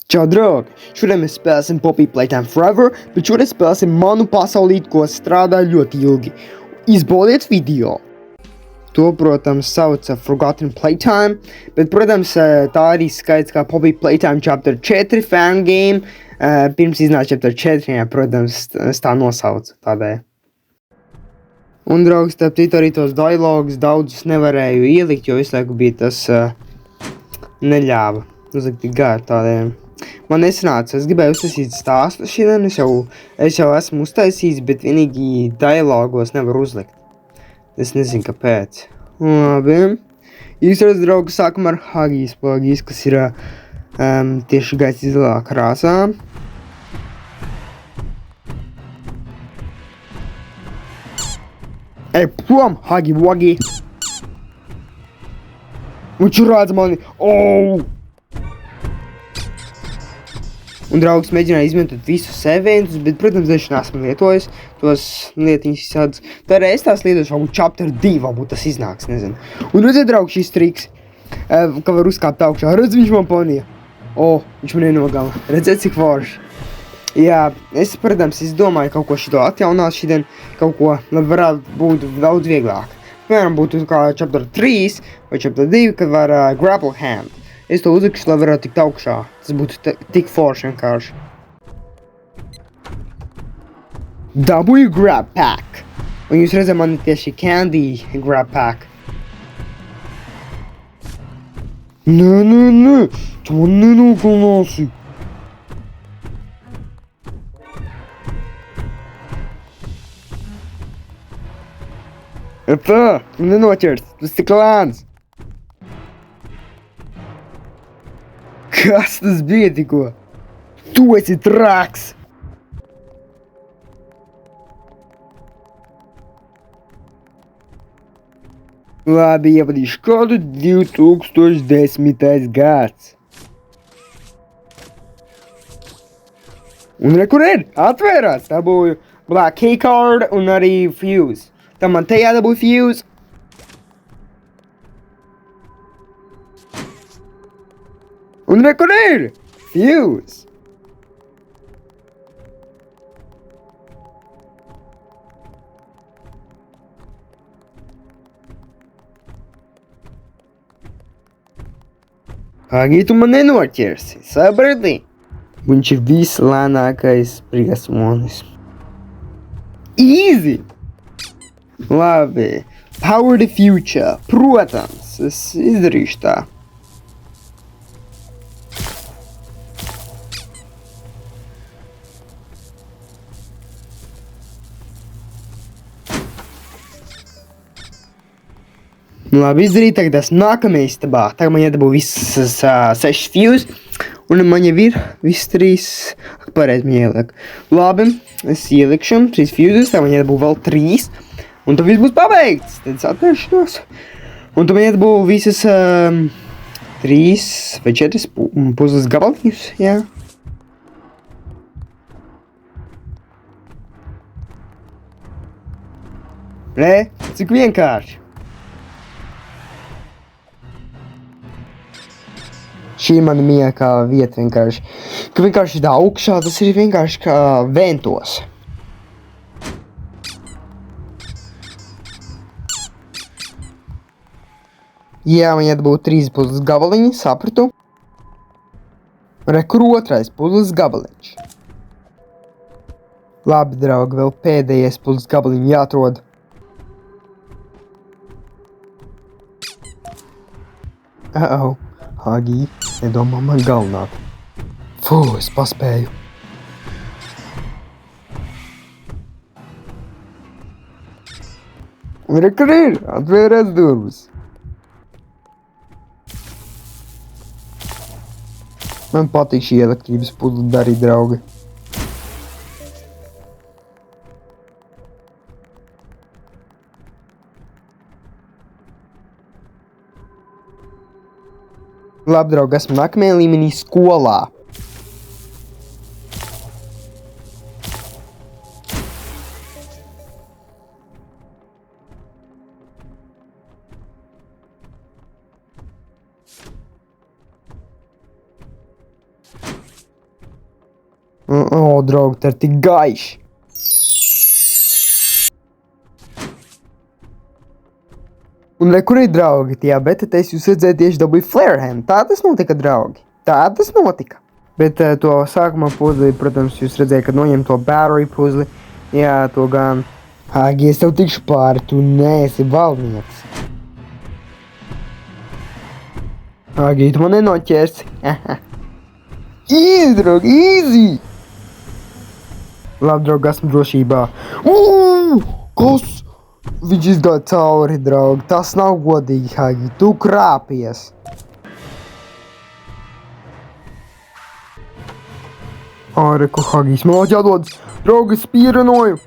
Čau, draugi! Šodien mēs spēlēsim Poppy Playtime Forever, bet šodien spēlēsim manu pasaulīti, ko strādāju ļoti ilgi. Izbaudiet video! To, protams, sauc Forgotten Playtime, bet, protams, tā arī skaits kā Poppy Playtime Chapter 4 fan game. Pirms iznāca Chapter 4, jā, protams, es tā nosaucu tādēļ. Un, draugi, starp citu arī tos dialogus daudzus nevarēju ielikt, jo visu laiku bija tas neļāva uzlikt tik garu tādēļ. Man nesanāca, es gribēju uztaisīt stāstu šodien, es jau esmu uztaisījis, bet vienīgi dialogos nevaru uzlikt. Es nezinu, kāpēc. Labi. Jūs redzat, draugi, sākam ar Huggies Puggies, kas ir tieši gaisa zilā krāsā. Ej, prom, Huggy Wuggy! Viņš redz mani! Oh! Un draugs mēģināja izmantot visus eventus, bet, protams, es neesmu lietojis tos lietiņas visādas. Tā arī es tās lietošu, varbūt Chapter 2, varbūt tas iznāks, nezinu. Un redziet, draugi, šis triks, ka var uzkāpt augšā. Redz, viņš man panīja. Viņš man nenogala. Redziet, cik forši. Jā, es, protams, domāju kaut ko šito atjaunāt šodien, kaut ko, lai varētu būt daudz vieglāk. Piemēram, būtu kā Chapter 3 vai Chapter 2, kad var grapple hand. Es to uzlikšu, lai varētu tikt augšā. Tas būtu tik forši vienkārši. Dabūju grab pack. Un jūs redzat, man ir tieši candy grab pack. Nē, tu man nenogalināsi. Tā, nenoķers, tas tik lēns. Kas tas bija tikko? Tu esi traks! Labi, ievadīšu kodu 2010. gads. Un re, kur ir? Atvērās! Dabūju black keycard un arī fuse. Tā man te jādabūja fuse. Un re, kur ir? Fuse! Huggy, tu man nenoķersi, saprati? Viņš ir vislēnākais briesmonis. Easy! Labi. Power the future. Protams, es izdarīšu tā. Labi, izdarīt, tagad es nākamajā istabā. Tagad man jādabū visas 6 fuse. Un man jau ir viss 3. Pareizi man ieliek. Labi, es ielikšu 3 fuses. Tagad man jādabū vēl 3. Un tad viss būs pabeigts. Tad es atvēršanos. Un tad man jādabū visas 3 vai 4 puzles gabaliņus. Jā. Re, cik vienkārši. Šī ir mana mīļākā vieta vienkārši. Ka vienkārši tā augšā, tas ir vienkārši kā ventos. Jā, man jādabū 3 puzles gabaliņi, sapratu. Re, kur otrais puzles gabaliņš. Labi, draugi, vēl pēdējais puzles gabaliņi jāatrod. Huggy, nedomā man galvenāt. Fū, es paspēju. Un re, kur ir? Atvērās durvis. Man patīk šī elektrības puzle darīt, draugi. Labi, draugi, esmu nākamajā līmenī skolā. O, draugi, tā ir tik gaiši. Un re, kur ir draugi? Tajā betatēs jūs redzēt tieši dabūja flare hand. Tā tas notika, draugi. Tā tas notika. Bet to sākumā puzli, protams, jūs redzējāt, kad noņem to battery puzli. Jā, to gan. Agi, es tev tikšu pāri, tu neesi valdnieks. Agi, tu man nenoķersi. Easy, draugi, easy! Labi, draugi, esmu drošībā. Kas? Viņš izgāja cauri, draugi. Tas nav godīgi, Hagi. Tu krāpies. Reku, Hagijs, man vēl jādodas. Draugi, es pieranoju.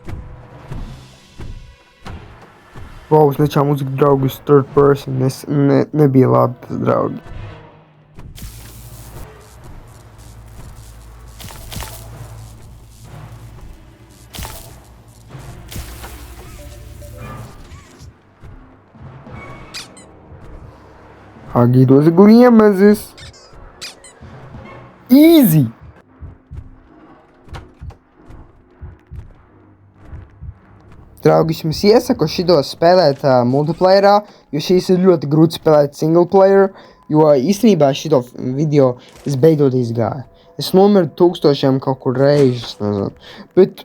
Wow, es nečām uzliku draugus third person. Es nebija labi tas, draugi. Hagi, dos gliemezes. Easy! Draugi, es jums iesaku šitos spēlēt multiplayerā, jo šīs ir ļoti grūti spēlēt single player, jo īstenībā šito video es beidzot izgāju. Es nomiru tūkstošiem kaut kur reizes, nezinu, bet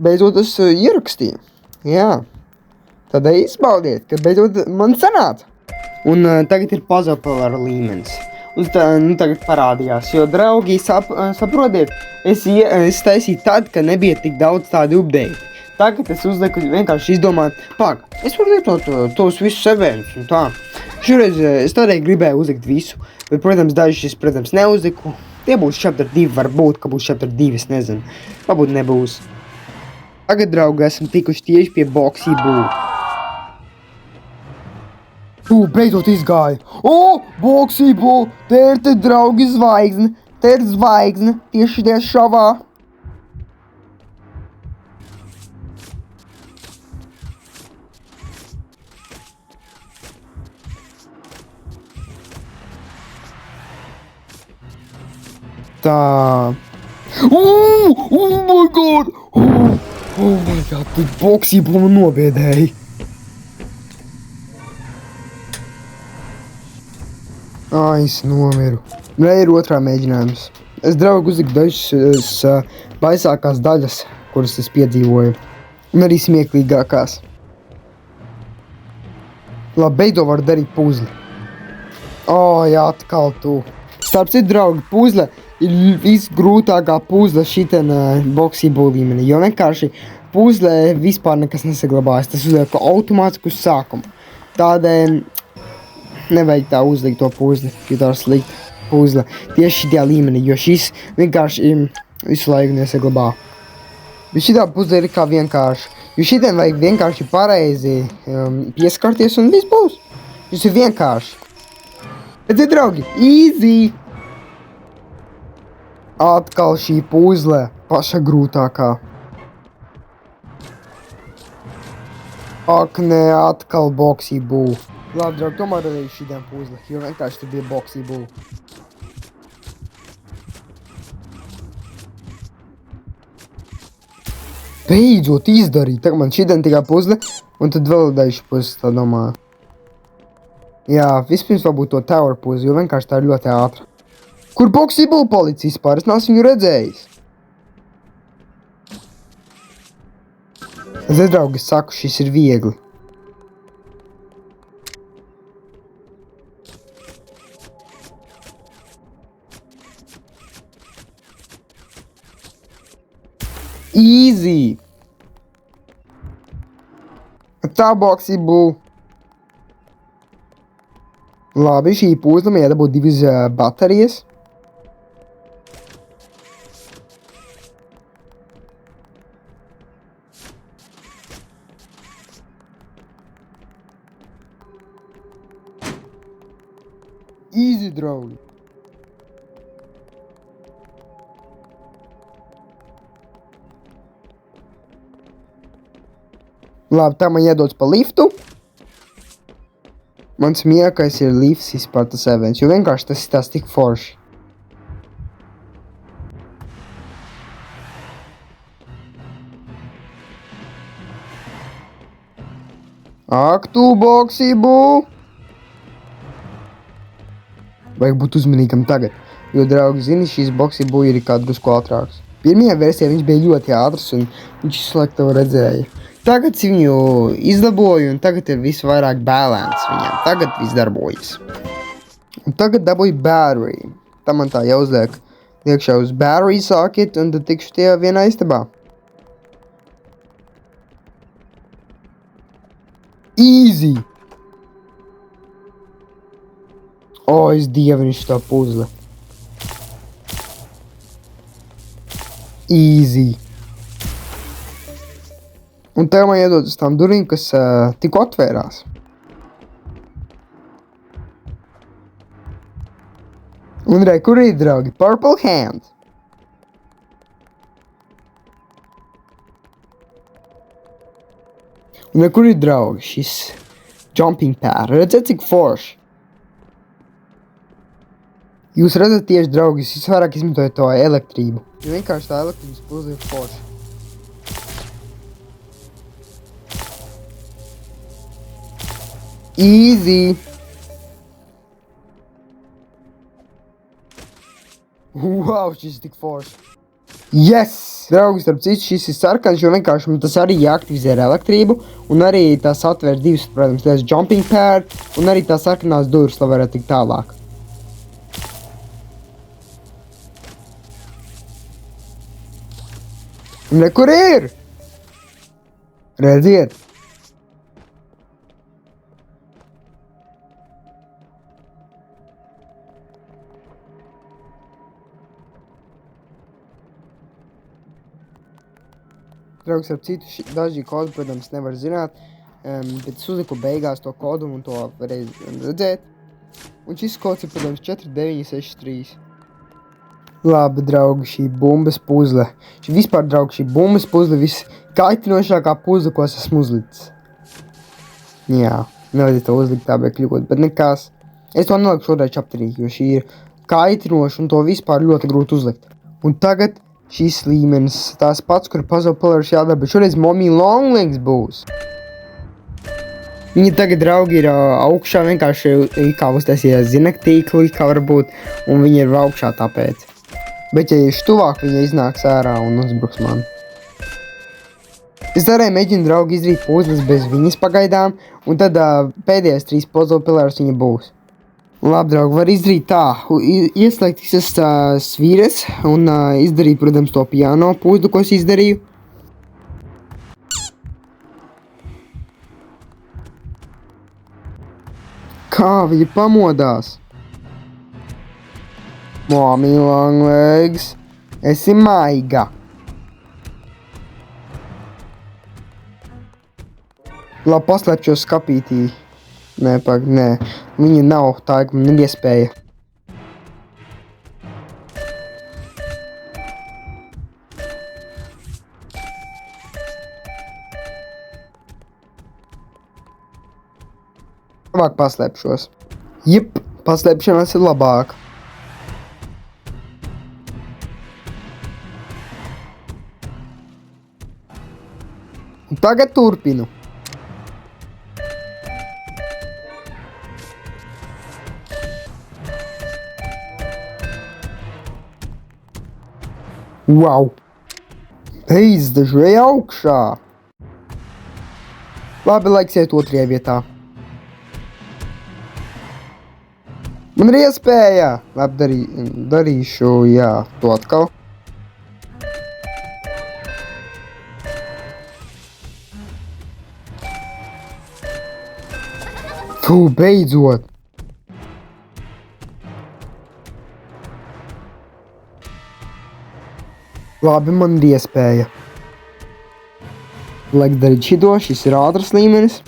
beidzot es ierakstīju. Jā, tādēļ izbaudiet, ka beidzot man sanāca. Un tagad ir pazapolara līmenis. Un tagad parādījās, jo draugi, saprotiet, es taisīju tad, ka nebija tik daudz tādu update. Tagad es uzliku vienkārši izdomāju, es varu lietot tos visus events un tā. Šoreiz es tādēļ gribēju uzlikt visu, bet, protams, dažus es, protams, neuzliku. Tie būs chapter 2, varbūt, ka būs chapter 2, es nezinu. Varbūt nebūs. Tagad, draugi, esam tikuši tieši pie Boxy Boo. Beidzot izgāja. Boxy Boo, te ir te, draugi, zvaigzne. Te ir zvaigzne, tieši šavā. Tā. Oh my god! Oh my god, tu Boxy Boo man nobiedēji. Es nomiru. Ir otrā mēģinājums. Es, draugi, uzliku dažas baisākās daļas, kuras es piedzīvoju. Un arī smieklīgākās. Labi, beidzot var darīt puzli. Jā, atkal tu. Starp citu, draugi, puzle ir visgrūtākā puzle šitien Boxy Boo līmenī, jo vienkārši puzle vispār nekas nesaglabājas. Tas uzliek automātiski uz sākumu. Tādēļ nevajag tā uzlikt to puzli, jo tā ir slikta puzle tieši šitajā līmenī, jo šis vienkārši visu laiku nesaglabā. Bet šitā puzle ir kā vienkārši, jo šitien vajag vienkārši pareizi pieskarties un viss būs. Šis ir vienkārši. Bet, draugi, easy! Atkal šī puzle paša grūtākā. Ak, nē, atkal Boxy Boo. Labi, draugi, tomēr arī šitiem puzle, jo vienkārši tur bija Boxy Boo. Beidzot izdarīt. Tagad man šitien tikai puzle, un tad vēl daži puzles, tā domāju. Jā, vispirms varbūt to tower puzli, jo vienkārši tā ir ļoti ātra. Kur Boxy Boo palicis vispār? Es neesmu viņu redzējis. Es, draugi, saku, šis ir viegli. Easy! Tā, Boxy Boo. Labi, šī puzle man jādabūt divas baterijas. Easy, draugi. Labi, tā man jādodas pa liftu. Mans mīļākais ir lifts vispār tas events, jo vienkārši tas ir tās tik forši. Ak, tu boksību! Vajag būt uzmanīgam tagad, jo, draugi, zini, šīs boksību ir kā drusku ātrāks. Pirmajā versijā viņš bija ļoti ātrs un viņš visu laiku to redzēja. Tagad viņu izlaboju un tagad ir visu vairāk balance viņam. Tagad viss darbojas. Un tagad dabūju battery. Tā man tā jāuzliek iekšā uz battery socket un tad tikšu tie vienā istabā. Easy! O, es dievinu šo puzli. Easy. Un tev man iedod uz tām durvīm, kas tikko atvērās. Un re, kur ir, draugi? Purple hand. Un re, kur ir, draugi? Šis jumping pad. Redzēt, cik forši. Jūs redzat tieši, draugi, es visvairāk izmantoju to elektrību. Jo vienkārši tā elektrības puzle ir forša. Easy! Wow, šis ir tik forši. Yes! Draugi, starp citu, šis ir sarkans, jo vienkārši man tas arī jāaktivizē ar elektrību. Un arī tās atver divas, protams, tās jumping pad. Un arī tās sarkanās durvis, lai varētu tikt tālāk. Un re, kur ir? Redziet! Draugs, ar citu daži kodu, protams, nevar zināt, bet es uzliku beigās to kodu un to varēja redzēt. Un šis kods ir, protams, 4963. Labi, draugi, šī bumbas puzle. Vispār, draugi, šī bumbas puzle viskaitinošākā puzle, ko es esmu uzlicis. Jā, nevajadzēja to uzlikt, tā bija kļūda, bet nekas. Es to neliku šodien čapterī, jo šī ir kaitinoša un to vispār ļoti grūti uzlikt. Un tagad šīs līmenis, tās pats, kur puzzle pillars jādara, bet šoreiz Mommy Longlegs būs. Viņi tagad, draugi, ir augšā, vienkārši kā uztaisījās zinaktīkli, kā varbūt, un viņi ir augšā tāpēc. Bet, ja iešu tuvāk, viņa iznāks ārā un uzbruks man. Es arī mēģinu, draugi, izdarīt puzles bez viņas pagaidām, un tad pēdējais 3 puzzle pillars viņa būs. Labi, draugi, var izdarīt tā, ieslēgt visas svīres un izdarīt, protams, to piano puzli, ko es izdarīju. Kā viņa pamodās? Mommy Longlegs, esi maiga. Labi, paslēpšos skapītī. Nē, nē, viņa nav, tā ir man iespēja. Labāk paslēpšos. Jip, paslēpšanās ir labāk. Un tagad turpinu. Wow! Izdažu ej augšā! Labi, laiks iet otrajā vietā. Man ir iespēja! Labi, darīšu, jā, to atkal. Fū, beidzot! Labi, man ir iespēja. Laiks darīt šito, šis ir ātras līmenis.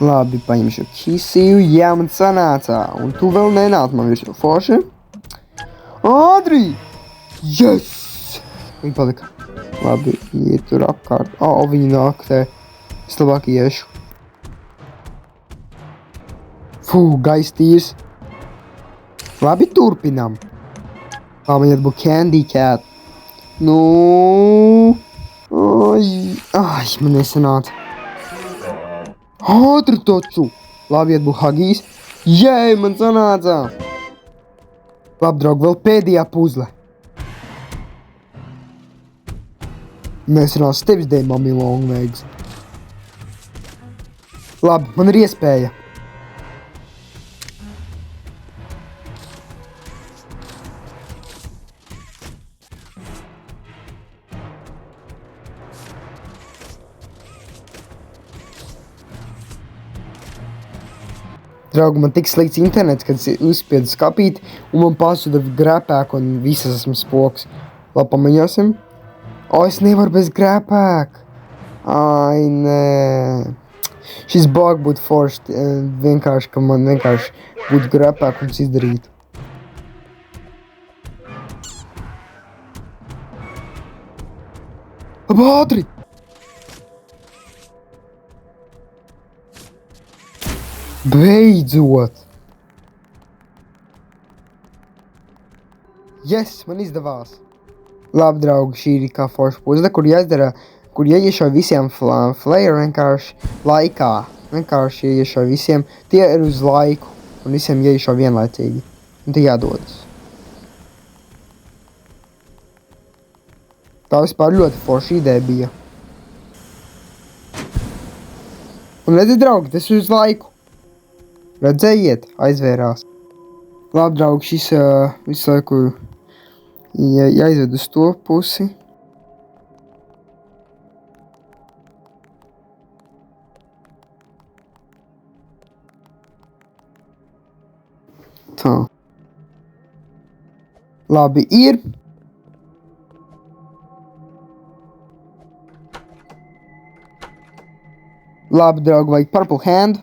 Labi, paņemšu kisiju, jā, man sanācā. Un tu vēl nenāc man virsū forši. Ādri! Yes! Viņa palika. Labi, iet tur apkārt. Viņa nāk te. Es labāk iešu. Fū, gaistīrs. Labi, turpinam. Man jābūt Candy Cat. Nu... Ai, man nesanāca. Ātri taču! Labi, iet buhagīs. Jē, man sanāca! Labi, draugi, vēl pēdējā puzle. Mēs runājam steps day, mommy long legs. Labi, man ir iespēja. Draugi, man tik slikts internets, kad es uzspiedu skapīt, un man pazuda grēpēka un visas esmu spoks. Labi, pamēģināsim. O, es nevaru bez grēpēka. Ai, nē. Šis bug būtu forši, vienkārši, ka man vienkārši būtu grēpēka un es izdarītu. Labi, ātri! Beidzot! Yes, man izdevās! Labi, draugi, šī ir kā forša puzle, kur jāizdara, kur jāiešauj visiem flare vienkārši laikā. Vienkārši jāiešauj visiem, tie ir uz laiku, un visiem jāiešauj vienlaicīgi. Un tie jādodas. Tā vispār ļoti forša ideja bija. Un redziet, draugi, tas ir uz laiku. Redzējiet, aizvērās. Labi, draugi, šis visu laiku jāizved uz to pusi. Tā. Labi, ir. Labi, draugi, vajag purple hand.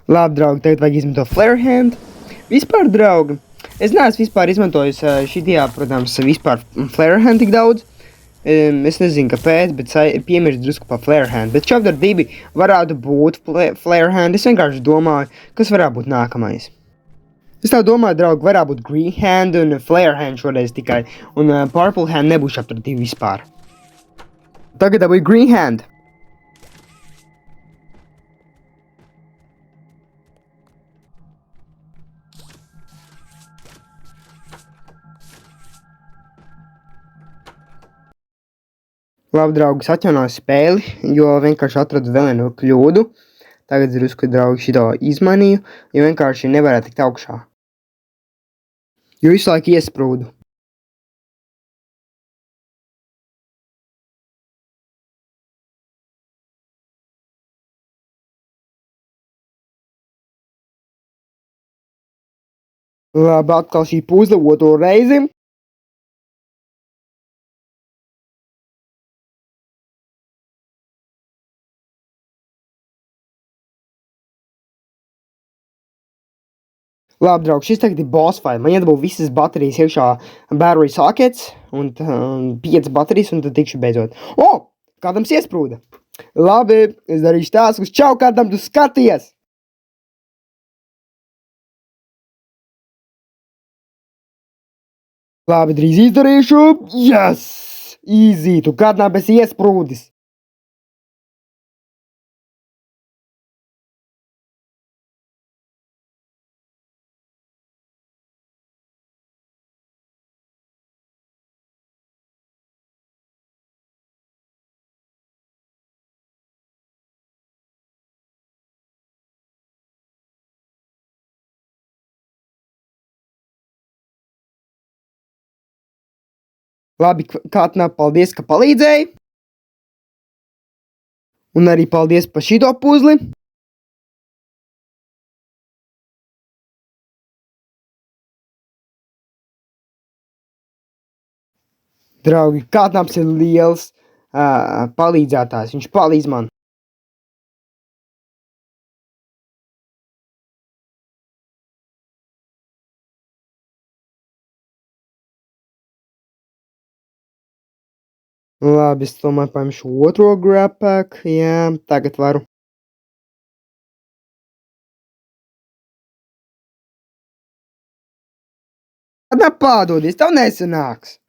Labi, draugi, tagad vajag izmantot flare hand. Vispār, draugi, es neesmu vispār izmantojis šitajā, protams, vispār flare hand tik daudz. Es nezinu, kāpēc, bet piemirst drusku par flare hand. Bet chapter 2 varētu būt flare hand. Es vienkārši domāju, kas varētu būt nākamais. Es tā domāju, draugi, varētu būt green hand un flare hand šoreiz tikai. Un purple hand nebūs chapter 2 vispār. Tagad dabūju green hand. Labi, draugi, es atjaunoju spēli, jo vienkārši atradu vēl vienu kļūdu. Tagad ir uzskatu, draugi, šito izmainīju, jo vienkārši nevarētu tikt augšā. Jo visu laiku iesprūdu. Labi, atkal šī puzle otro reizi. Labi, draugi, šis tagad ir boss fight. Man iedabū visas baterijas iekšā battery sockets un 5 baterijas un tad tikšu beidzot. O! Kādams iesprūda. Labi, es darīšu tāskus. Čau, kādam tu skaties! Labi, drīz izdarīšu. Yes! Easy, tu kādam esi iesprūdis. Labi, Katnā, paldies, ka palīdzēji. Un arī paldies par šito puzli. Draugi, Katnāps ir liels palīdzētājs. Viņš palīdz man. Labi, es tomēr paņemšu otro grab pack. Jā, tagad varu. Nepādodies, tev nesanāks.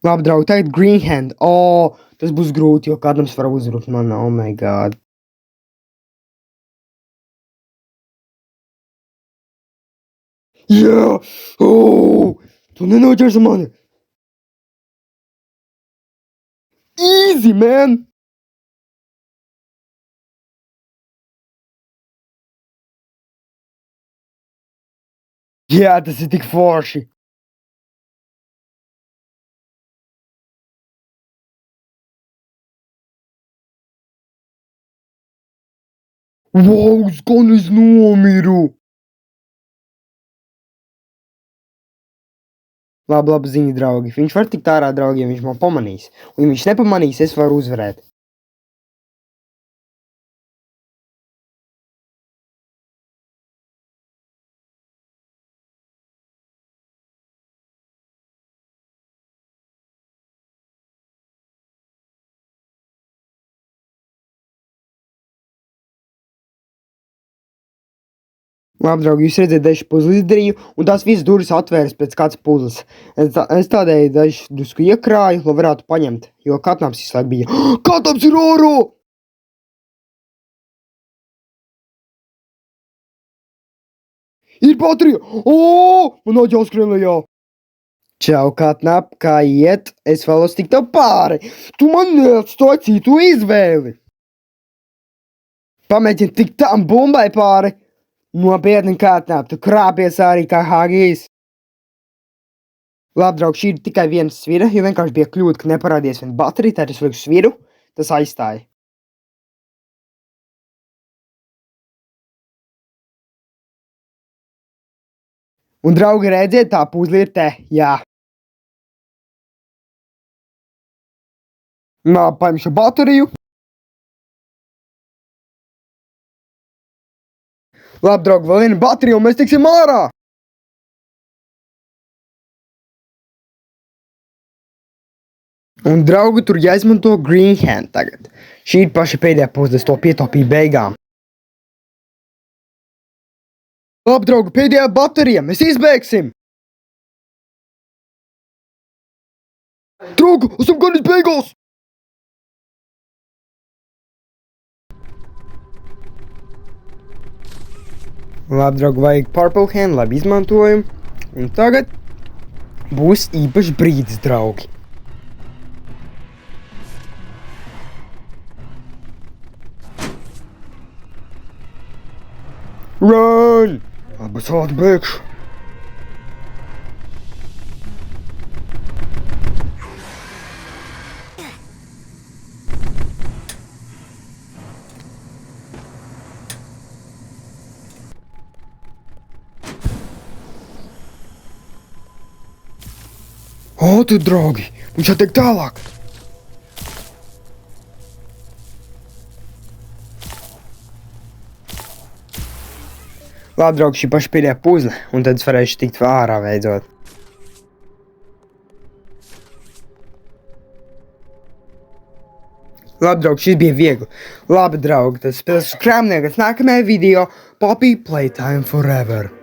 Labi, draugi, tagad green hand. O, tas būs grūti, jo kādams var uzbrukt man. Oh my god. Jā! Oh! Tu nenoķersi mani! Easy, man! Jā, tas ir tik forši! Wow, gan es nomiru! Labi ziņa, draugi. Viņš var tikt ārā, draugi, ja viņš man pamanīs. Un ja viņš nepamanīs, es varu uzvarēt. Labi, draugi, jūs redzat, dažs puzlis darīju, un tās visas durvis atvēras pēc kāds puzlis. Es tādēļ dažs drusku iekrāju, lai varētu paņemt, jo katnāps visu laiku bija. Katnāps ir ārā! Ir baterija! O! Man jāskrien lejā! Čau, katnāp, kā iet? Es vēlos tikt tev pāri. Tu man neatstāji citu izvēli. Pamēģini tikt tam bumbai pāri. Nopietni, katnāp, tu krāpies arī kā hagijs. Labi, draugi, šī ir tikai viena svira, jo vienkārši bija kļūda, ka neparādījās viena baterija, tad es lieku sviru, tas aizstāja. Un, draugi, redziet, tā puzle ir te, jā. Labi, paņemšu bateriju. Labi, draugi, vēl viena baterija, un mēs tiksim ārā! Un, draugi, tur jāizmanto green hand tagad. Šī ir paša pēdējā puzle, es to pietaupīju beigām. Labi, draugi, pēdējā baterija, mēs izbēgsim! Draugi, esam gandrīz beigās! Labi, draugi, vajag purple hand, labi izmantojam. Un tagad būs īpašs brīdis, draugi. Run! Labi, es ātri bēgšu. O, tu, draugi, mums jātiek tālāk. Labi, draugi, šī paša pēdējā puzle, un tad es varēšu tikt ārā beidzot. Labi, draugi, šis bija viegli. Labi, draugi, tas spēles krāmniekas nākamajā video. Poppy Playtime Forever.